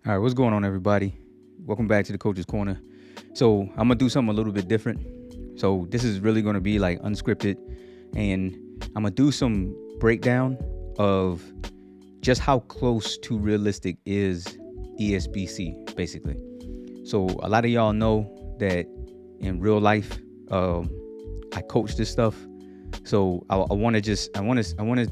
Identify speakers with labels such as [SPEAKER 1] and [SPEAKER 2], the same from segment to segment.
[SPEAKER 1] All right, what's going on, everybody? Welcome back to the Coach's Corner. So I'm gonna do something a little bit different. So this is really gonna be like unscripted, and I'm gonna do some breakdown of just how close to realistic is ESBC, basically. So a lot of y'all know that in real life, I coach this stuff. So I want to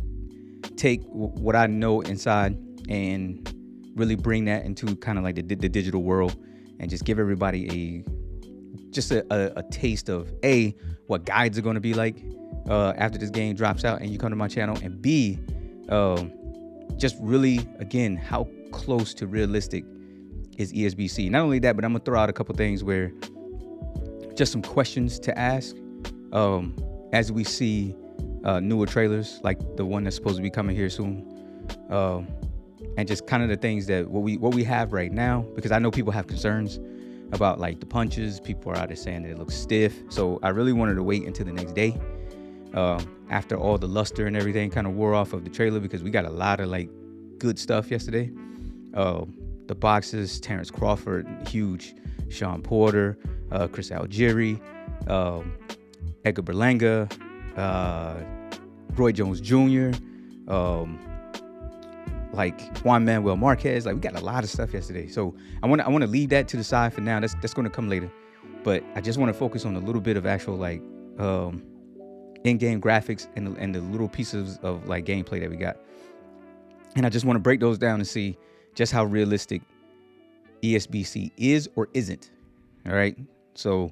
[SPEAKER 1] take what I know inside and really bring that into kind of like the digital world, and just give everybody a taste of what guides are going to be like after this game drops out and you come to my channel, and B, just really, again, how close to realistic is ESBC. Not only that, but I'm gonna throw out a couple things where just some questions to ask as we see newer trailers like the one that's supposed to be coming here soon, and just kind of the things that what we have right now, because I know people have concerns about like the punches. People are out there saying that it looks stiff, so I really wanted to wait until the next day after all the luster and everything kind of wore off of the trailer, because we got a lot of like good stuff yesterday. The boxes, Terrence Crawford, huge, Sean Porter, Chris Algieri, Edgar Berlanga, Roy Jones Jr., like Juan Manuel Marquez. Like, we got a lot of stuff yesterday, so I want to leave that to the side for now. That's going to come later, but I just want to focus on a little bit of actual like in-game graphics and the little pieces of like gameplay that we got, and I just want to break those down and see just how realistic ESBC is or isn't. All right, so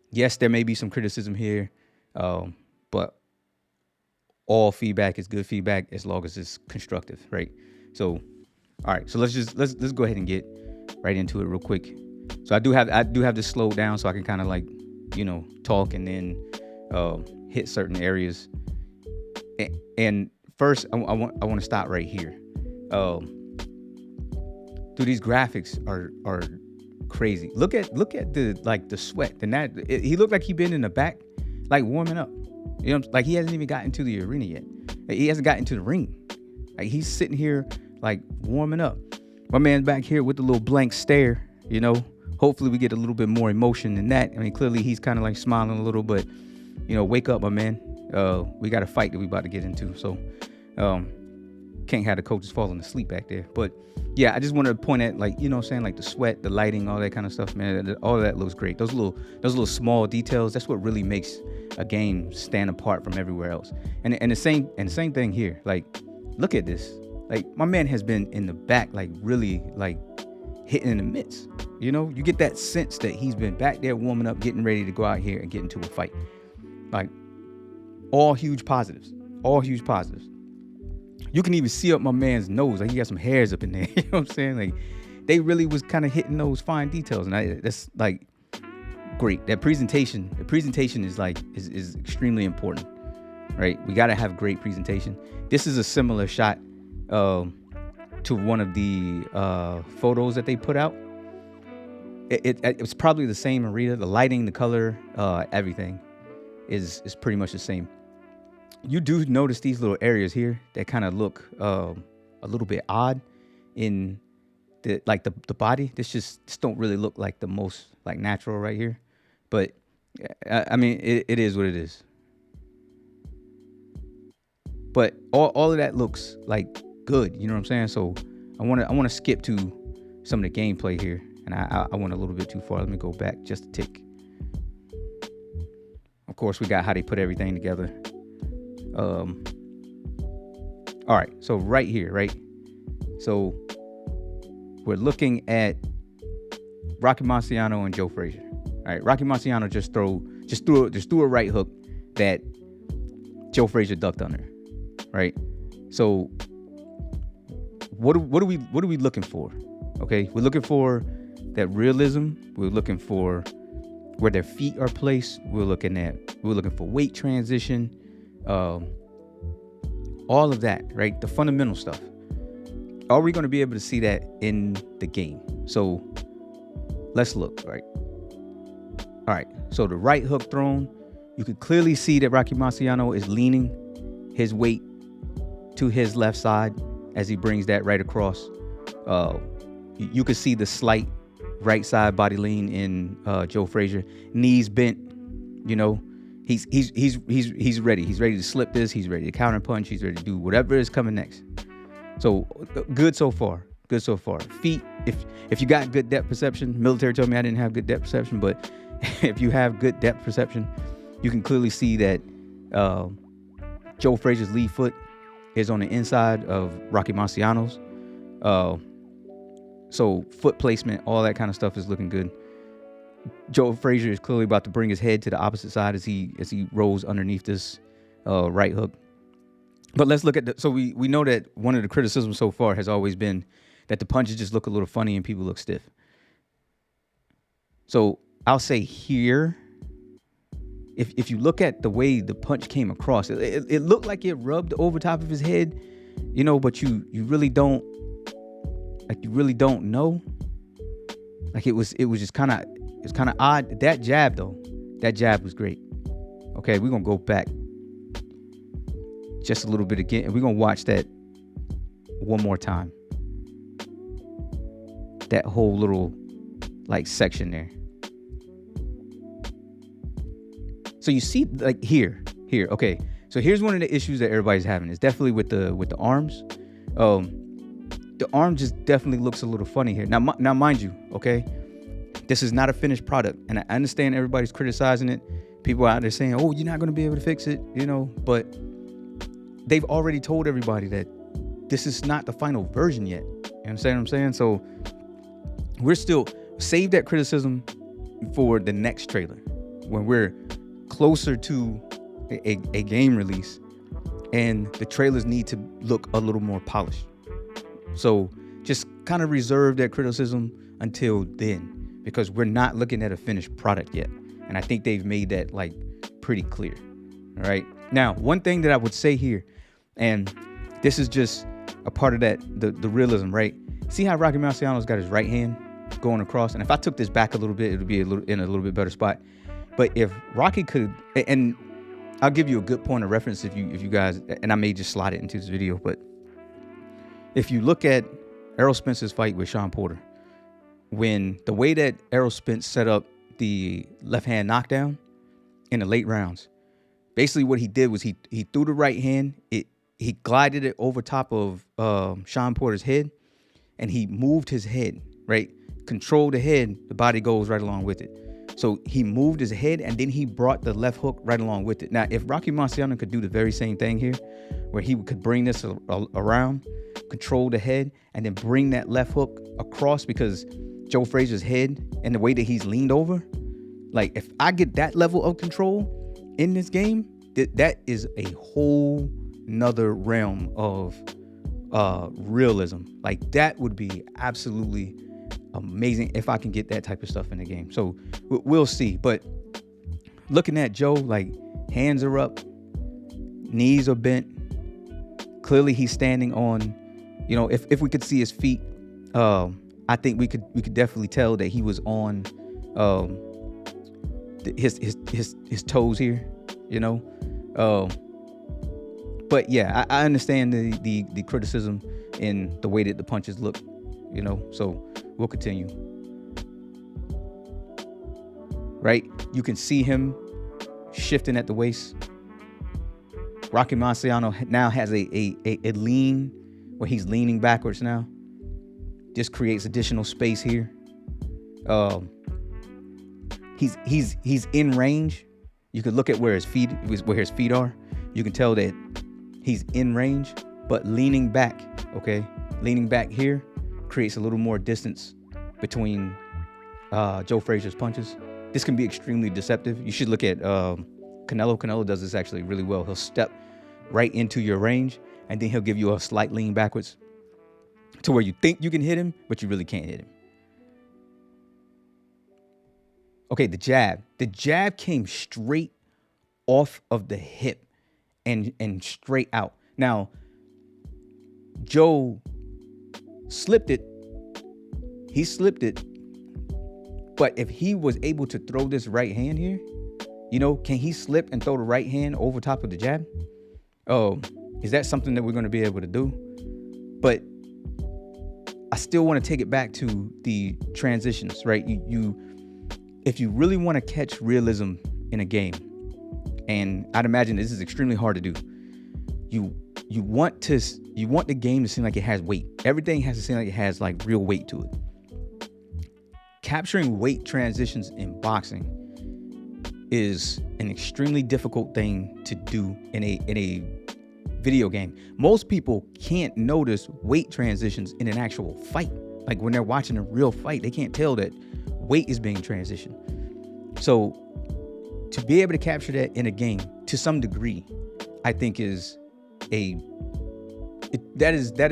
[SPEAKER 1] yes, there may be some criticism here, but all feedback is good feedback as long as it's constructive, right? So, all right, so let's go ahead and get right into it real quick. So I do have this slowed down so I can kind of like, talk and then hit certain areas. And first, I want to stop right here. Dude, these graphics are crazy. Look at the sweat. He looked like he been in the back, like warming up. Like he hasn't even gotten to the arena yet. Like, he hasn't gotten to the ring. Like, he's sitting here like warming up. My man's back here with the little blank stare. Hopefully we get a little bit more emotion than that. I mean, clearly he's kind of like smiling a little, but wake up, my man. We got a fight that we about to get into. So can't have the coaches falling asleep back there. But yeah, I just wanted to point at, like, like the sweat, the lighting, all that kind of stuff, man. All of that looks great. Those little small details, that's what really makes a game stand apart from everywhere else. And the same thing here. Like, look at this. Like, my man has been in the back, like really like hitting in the midst. You get that sense that he's been back there warming up, getting ready to go out here and get into a fight. Like, all huge positives. You can even see up my man's nose. Like, he got some hairs up in there. You know what I'm saying? Like, they really was kind of hitting those fine details. And that's like great. The presentation is like, is extremely important, right? We got to have great presentation. This is a similar shot to one of the photos that they put out. It was probably the same arena. The lighting, the color, everything is pretty much the same. You do notice these little areas here that kind of look a little bit odd in the body. This don't really look like the most like natural right here, but I mean, it is what it is. But all of that looks like good. You know what I'm saying? So I want to skip to some of the gameplay here, and I went a little bit too far. Let me go back just a tick. Of course, we got how they put everything together. All right, so right here, right? So we're looking at Rocky Marciano and Joe Frazier. All right, Rocky Marciano just threw a right hook that Joe Frazier ducked under, right? So what are we looking for? Okay, we're looking for that realism. We're looking for where their feet are placed. We're looking for weight transition. All of that, right? The fundamental stuff. Are we going to be able to see that in the game? So let's look, right? All right. So the right hook thrown, you can clearly see that Rocky Marciano is leaning his weight to his left side as he brings that right across. you could see the slight right side body lean in Joe Frazier. Knees bent. You know, he's ready. He's ready to slip this. He's ready to counter punch. He's ready to do whatever is coming next. So good so far. Good so far. Feet. If you got good depth perception, military told me I didn't have good depth perception, but if you have good depth perception, you can clearly see that Joe Frazier's lead foot is on the inside of Rocky Marciano's. So foot placement, all that kind of stuff is looking good. Joe Frazier is clearly about to bring his head to the opposite side as he rolls underneath this right hook. But let's look at so we know that one of the criticisms so far has always been that the punches just look a little funny and people look stiff. So I'll say here, if you look at the way the punch came across, it looked like it rubbed over top of his head, you know, but you really don't know. Like it was just kind of odd. That jab was great. Okay, we're gonna go back just a little bit again, and we're gonna watch that one more time. That whole little like section there. So you see, like here. Okay, so here's one of the issues that everybody's having. It's definitely with the arms. The arm just definitely looks a little funny here. Now, mind you, okay, this is not a finished product, and I understand everybody's criticizing it. People out there saying, "Oh, you're not going to be able to fix it," you know. But they've already told everybody that this is not the final version yet. You understand what I'm saying? So we're still save that criticism for the next trailer when we're closer to a game release, and the trailers need to look a little more polished. So just kind of reserve that criticism until then, because we're not looking at a finished product yet. And I think they've made that like pretty clear. All right. Now, one thing that I would say here, and this is just a part of that, the realism, right? See how Rocky Marciano's got his right hand going across? And if I took this back a little bit, it would be in a little bit better spot. But if Rocky could, and I'll give you a good point of reference if you guys, and I may just slide it into this video, but if you look at Errol Spence's fight with Sean Porter, when the way that Errol Spence set up the left hand knockdown in the late rounds, basically what he did was he threw the right hand, he glided it over top of Sean Porter's head, and he moved his head, right? Controlled the head, the body goes right along with it. So he moved his head, and then he brought the left hook right along with it. Now, if Rocky Marciano could do the very same thing here, where he could bring this around, control the head, and then bring that left hook across, because Joe Frazier's head and the way that he's leaned over, like if I get that level of control in this game, that is a whole nother realm of realism. Like that would be absolutely amazing if I can get that type of stuff in the game. So we'll see. But looking at Joe, like hands are up, knees are bent. Clearly he's standing on, you know, if we could see his feet, I think we could definitely tell that he was on his toes here, you know. But yeah, I understand the criticism in the way that the punches look, you know. So we'll continue. Right, you can see him shifting at the waist. Rocky Marciano now has a lean where he's leaning backwards now. Just creates additional space here. He's in range. You could look at where his feet are. You can tell that he's in range, but leaning back, okay? Leaning back here creates a little more distance between Joe Frazier's punches. This can be extremely deceptive. You should look at Canelo. Canelo does this actually really well. He'll step right into your range, and then he'll give you a slight lean backwards to where you think you can hit him, but you really can't hit him. Okay, the jab. The jab came straight off of the hip and straight out. Now, Joe slipped it. He slipped it. But if he was able to throw this right hand here, you know, can he slip and throw the right hand over top of the jab? Is that something that we're going to be able to do? But I still want to take it back to the transitions, right? If you really want to catch realism in a game, and I'd imagine this is extremely hard to do, you want the game to seem like it has weight. Everything has to seem like it has like real weight to it. Capturing weight transitions in boxing is an extremely difficult thing to do in a video game. Most people can't notice weight transitions in an actual fight. Like when they're watching a real fight, they can't tell that weight is being transitioned. So to be able to capture that in a game to some degree, I think that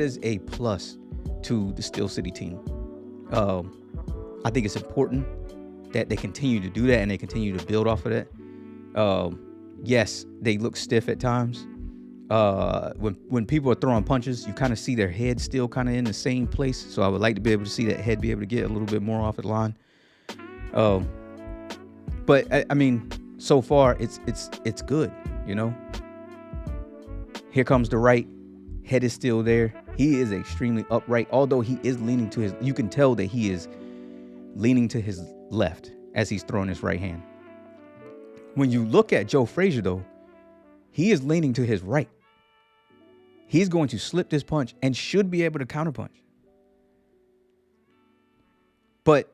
[SPEAKER 1] is a plus to the Steel City team. I think it's important that they continue to do that and they continue to build off of that. Yes, they look stiff at times. When people are throwing punches, you kind of see their head still kind of in the same place. So I would like to be able to see that head be able to get a little bit more off the line. But I mean, so far it's good, you know. Here comes the right. Head is still there. He is extremely upright, although he is leaning to his. You can tell that he is leaning to his left as he's throwing his right hand. When you look at Joe Frazier, though, he is leaning to his right. He's going to slip this punch and should be able to counterpunch. But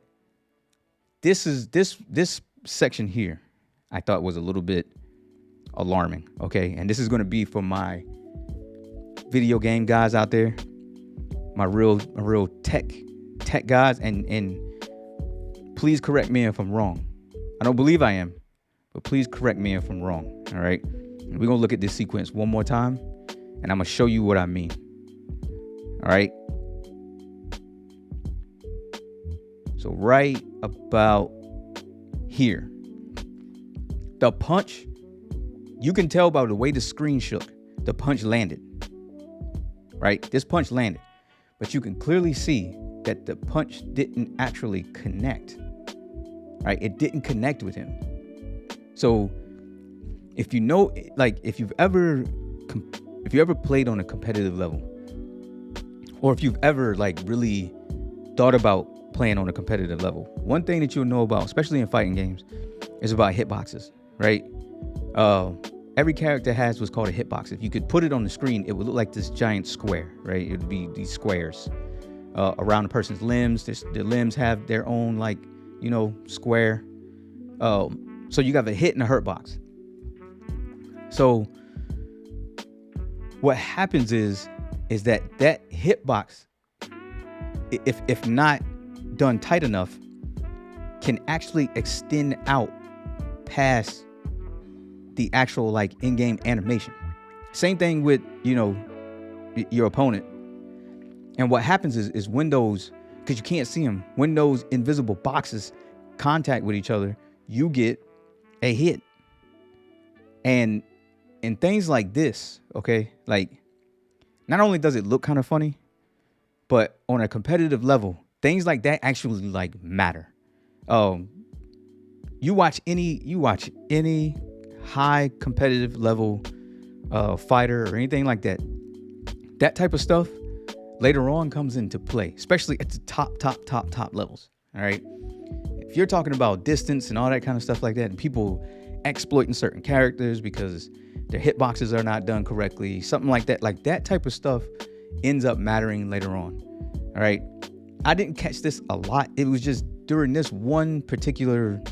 [SPEAKER 1] this section here, I thought was a little bit alarming. Okay, and this is going to be for my video game guys out there, my real tech guys, and please correct me if I'm wrong. I don't believe I am, but please correct me if I'm wrong. All right, and we're gonna look at this sequence one more time, and I'm gonna show you what I mean. All right. So right about here, the punch, you can tell by the way the screen shook, the punch landed. Right? This punch landed, but you can clearly see that the punch didn't actually connect. Right? It didn't connect with him. So if you know, like if you've ever played on a competitive level, or if you've ever like really thought about playing on a competitive level, one thing that you'll know about, especially in fighting games, is about hitboxes, right? Every character has what's called a hitbox. If you could put it on the screen, it would look like this giant square, right? It would be these squares around a person's limbs. The limbs have their own, like, you know, square. So you got a hit and a hurt box. So what happens is that hitbox, if not done tight enough, can actually extend out past the actual like in-game animation. Same thing with, you know, your opponent. And what happens is when those, because you can't see them, when those invisible boxes contact with each other, you get a hit. And in things like this, okay, like not only does it look kind of funny, but on a competitive level, things like that actually like matter. You watch any high competitive level fighter or anything like that, that type of stuff later on comes into play, especially at the top levels. All right, if you're talking about distance and all that kind of stuff like that, and people exploiting certain characters because their hitboxes are not done correctly, something like that type of stuff ends up mattering later on. All right, I didn't catch this a lot. It was just during this one particular,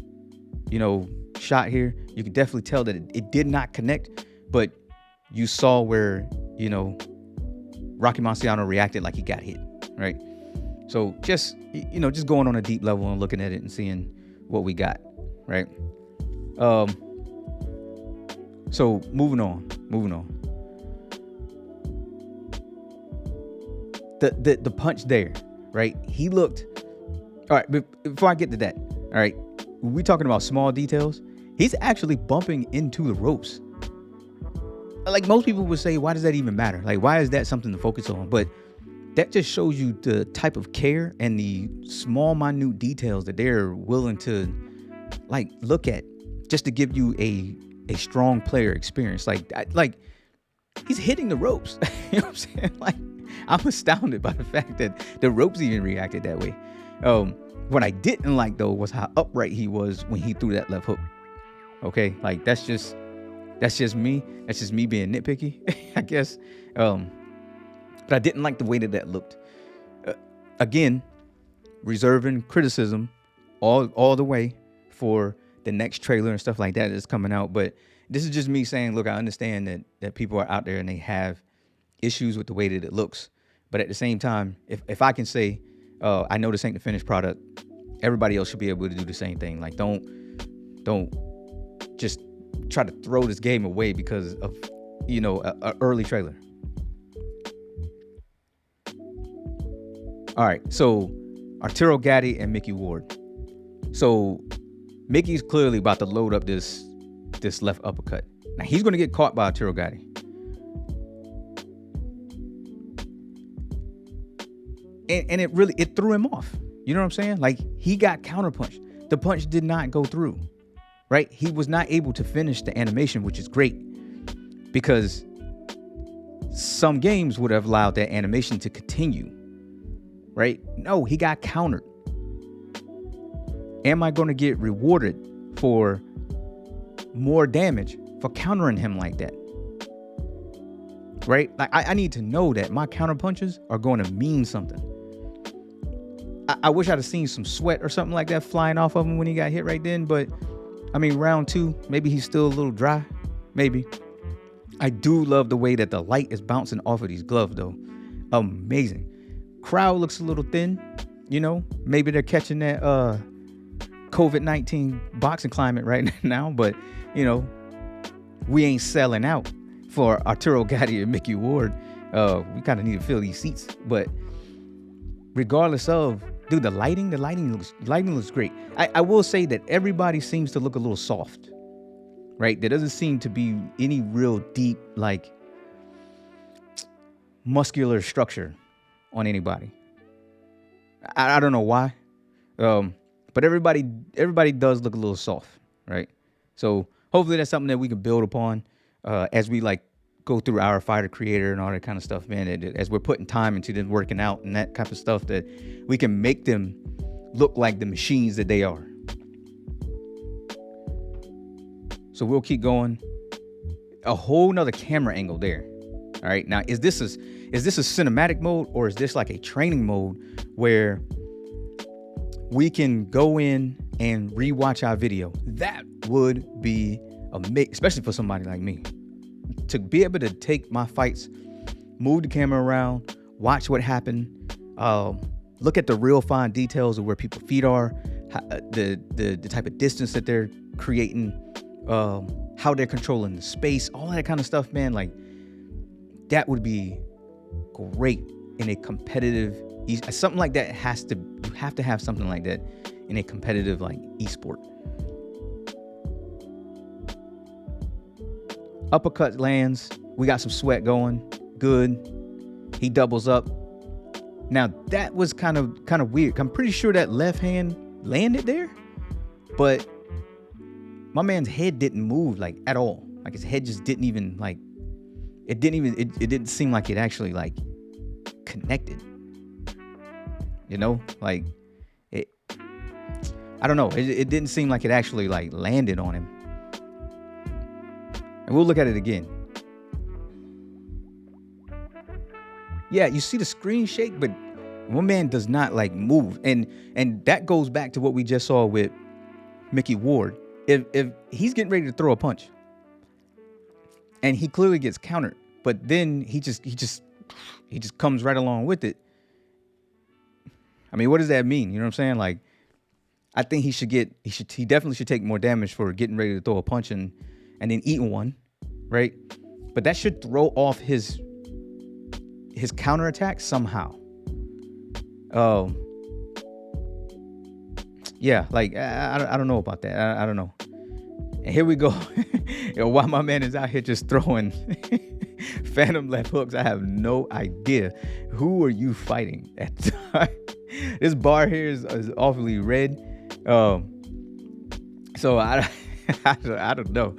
[SPEAKER 1] you know, shot here, you could definitely tell that it did not connect, but you saw where, you know, Rocky Marciano reacted like he got hit, right? So just, you know, just going on a deep level and looking at it and seeing what we got, right? So moving on. The punch there, right? He looked, all right, before I get to that, all right, we're talking about small details. He's actually bumping into the ropes. Like most people would say, why does that even matter? Like, why is that something to focus on? But that just shows you the type of care and the small, minute details that they're willing to like look at just to give you a strong player experience. Like he's hitting the ropes. You know what I'm saying? Like, I'm astounded by the fact that the ropes even reacted that way. What I didn't like though was how upright he was when he threw that left hook. Okay, like that's just me. That's just me being nitpicky, I guess. But I didn't like the way that looked. Again, reserving criticism all the way for the next trailer and stuff like that that's coming out. But this is just me saying, look, I understand that people are out there and they have issues with the way that it looks. But at the same time, if I can say, I know this ain't the finished product, everybody else should be able to do the same thing. Like, don't just try to throw this game away because of, a early trailer. All right, so Arturo Gatti and Mickey Ward. So Mickey's clearly about to load up this left uppercut. Now he's going to get caught by Arturo Gatti. And it threw him off. You know what I'm saying? Like, he got counterpunched. The punch did not go through, right? He was not able to finish the animation, which is great, because some games would have allowed that animation to continue, right? No, he got countered. Am I going to get rewarded for more damage for countering him like that? Right? Like, I need to know that my counter punches are going to mean something. I wish I'd have seen some sweat or something like that flying off of him when he got hit right then. But I mean, round 2, maybe he's still a little dry. Maybe. I do love the way that the light is bouncing off of these gloves, though. Amazing. Crowd looks a little thin. Maybe they're catching that COVID-19 boxing climate right now. But, we ain't selling out for Arturo Gatti and Mickey Ward. We kind of need to fill these seats. But regardless of, dude, the lighting looks great. I will say that everybody seems to look a little soft, right? There doesn't seem to be any real deep, like, muscular structure on anybody. I don't know why. But everybody does look a little soft, right? So hopefully that's something that we can build upon as we go through our fighter creator and all that kind of stuff, man. As we're putting time into them working out and that type of stuff, that we can make them look like the machines that they are. So we'll keep going. A whole nother camera angle there. All right. Now, is this a cinematic mode, or is this like a training mode where we can go in and rewatch our video? That would be amazing, especially for somebody like me, to be able to take my fights, move the camera around, watch what happened, look at the real fine details of where people's feet are, the type of distance that they're creating, how they're controlling the space, all that kind of stuff, man. Like, that would be great in a competitive, something like that you have to have something like that in a competitive, like, esport. Uppercut lands. We got some sweat going. Good. He doubles up. Now, that was kind of weird. I'm pretty sure that left hand landed there, but my man's head didn't move, like, at all. Like, his head just didn't even, like, it didn't seem like it actually, like, connected. Like, I don't know. It didn't seem like it actually, like, landed on him. And we'll look at it again. Yeah, you see the screen shake, but my man does not, like, move. And that goes back to what we just saw with Mickey Ward. If he's getting ready to throw a punch and he clearly gets countered, but then he just comes right along with it. I mean, what does that mean? You know what I'm saying? Like, I think he definitely should take more damage for getting ready to throw a punch and then eating one, right? But that should throw off his counterattack somehow. Yeah, like, I don't know about that. I don't know. And here we go. While my man is out here just throwing phantom left hooks, I have no idea. Who are you fighting at the time? This bar here is awfully red. So I don't know.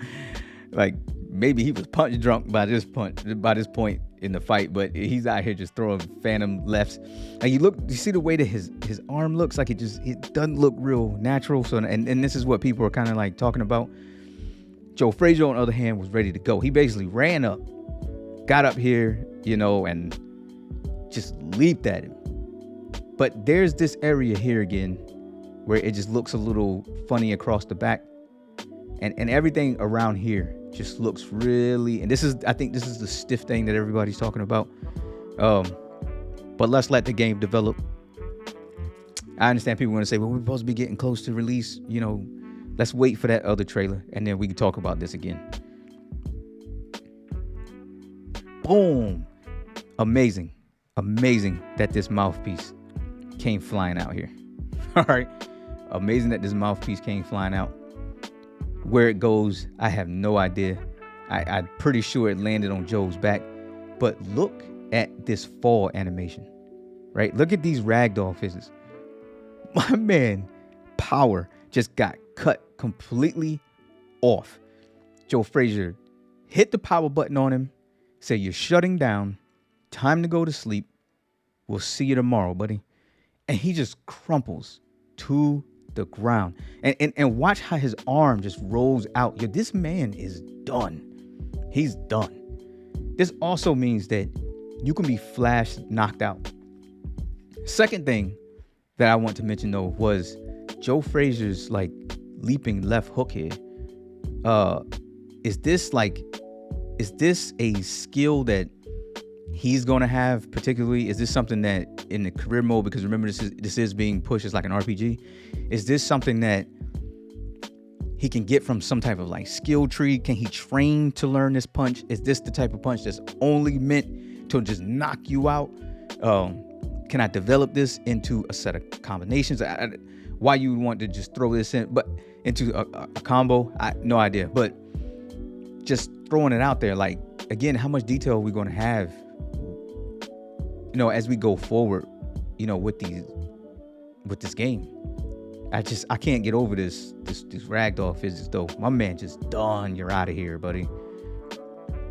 [SPEAKER 1] Like, maybe he was punch drunk by this point in the fight, but he's out here just throwing phantom lefts. And you see the way that his arm looks like it doesn't look real natural. So and this is what people are kind of like talking about. Joe Frazier, on the other hand, was ready to go. He basically ran up, got up here, and just leaped at him. But there's this area here again where it just looks a little funny across the back. And everything around here just looks really, and I think this is the stiff thing that everybody's talking about. But let's let the game develop. I understand people want to say, well, we're supposed to be getting close to release. Let's wait for that other trailer, and then we can talk about this again. Boom. Amazing that this mouthpiece came flying out here. All right. Amazing that this mouthpiece came flying out. Where it goes, I have no idea. I'm pretty sure it landed on Joe's back. But look at this fall animation, right? Look at these ragdoll physics. My man, Power, just got cut completely off. Joe Frazier hit the power button on him, said, "You're shutting down. Time to go to sleep. We'll see you tomorrow, buddy." And he just crumples to the ground. And watch how his arm just rolls out. Yo, this man is done. He's done. This also means that you can be flash knocked out. Second thing that I want to mention though was Joe Frazier's like leaping left hook here. Is this a skill that he's going to have particularly? Is this something that in the career mode, because remember this is being pushed as like an RPG, is this something that he can get from some type of like skill tree? Can he train to learn this punch? Is this the type of punch that's only meant to just knock you out? Can I develop this into a set of combinations? Why you would want to just throw this in, but into a combo? No idea. But just throwing it out there, like, again, how much detail are we going to have, as we go forward, with this game? I can't get over this ragdoll physics though. My man just done. You're out of here, buddy.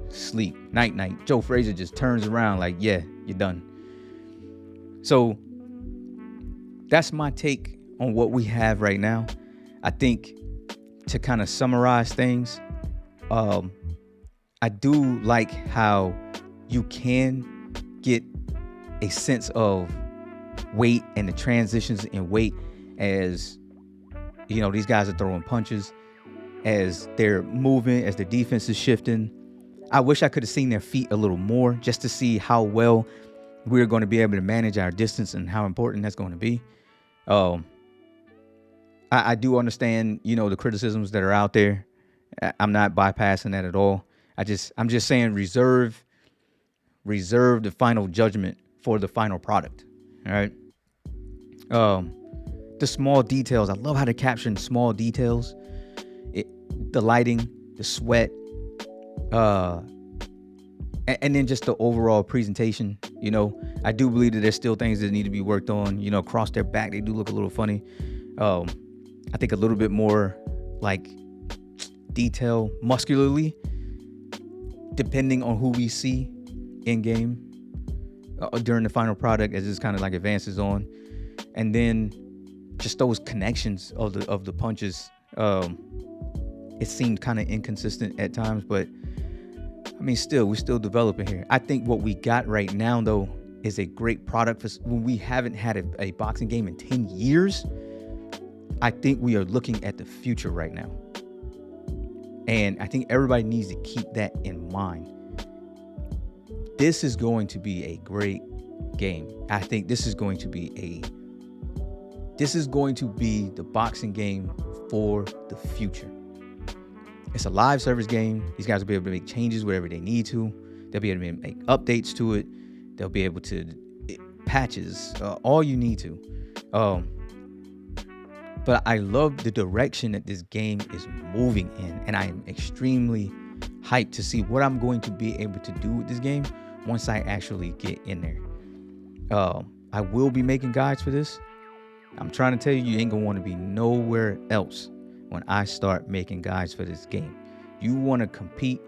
[SPEAKER 1] Sleep. Night. Joe Frazier just turns around like, yeah, you're done. So that's my take on what we have right now. I think to kind of summarize things, I do like how you can get a sense of weight and the transitions in weight as, these guys are throwing punches, as they're moving, as their defense is shifting. I wish I could have seen their feet a little more just to see how well we're going to be able to manage our distance and how important that's going to be. I do understand, the criticisms that are out there. I'm not bypassing that at all. I'm just saying reserve the final judgment for the final product. All right. The small details. I love how they're capturing small details. The lighting, the sweat, and then just the overall presentation. I do believe that there's still things that need to be worked on. Across their back, they do look a little funny. I think a little bit more like detail muscularly, depending on who we see in game during the final product as this kind of like advances on. And then just those connections of the punches, it seemed kind of inconsistent at times, but I mean, we're still developing here. I think what we got right now though is a great product for when we haven't had a boxing game in 10 years. I think we are looking at the future right now. And I think everybody needs to keep that in mind. This is going to be a great game. I think this is going to be the boxing game for the future. It's a live service game. These guys will be able to make changes wherever they need to. They'll be able to make updates to it. They'll be able to patches, all you need to. But I love the direction that this game is moving in, and I am extremely hyped to see what I'm going to be able to do with this game once I actually get in there. I will be making guides for this. I'm trying to tell you, you ain't gonna want to be nowhere else when I start making guides for this game. You want to compete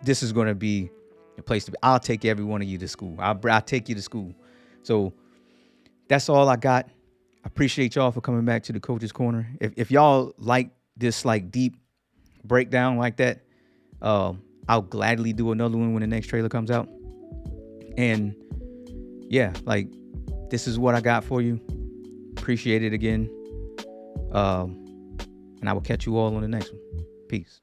[SPEAKER 1] This is going to be a place to be. I'll take every one of you to school. I'll take you to school. So that's all I got. I appreciate y'all for coming back to the Coach's Corner. If y'all like this like deep breakdown like that, I'll gladly do another one when the next trailer comes out. And yeah, like this is what I got for you. Appreciate it again. And I will catch you all on the next one. Peace.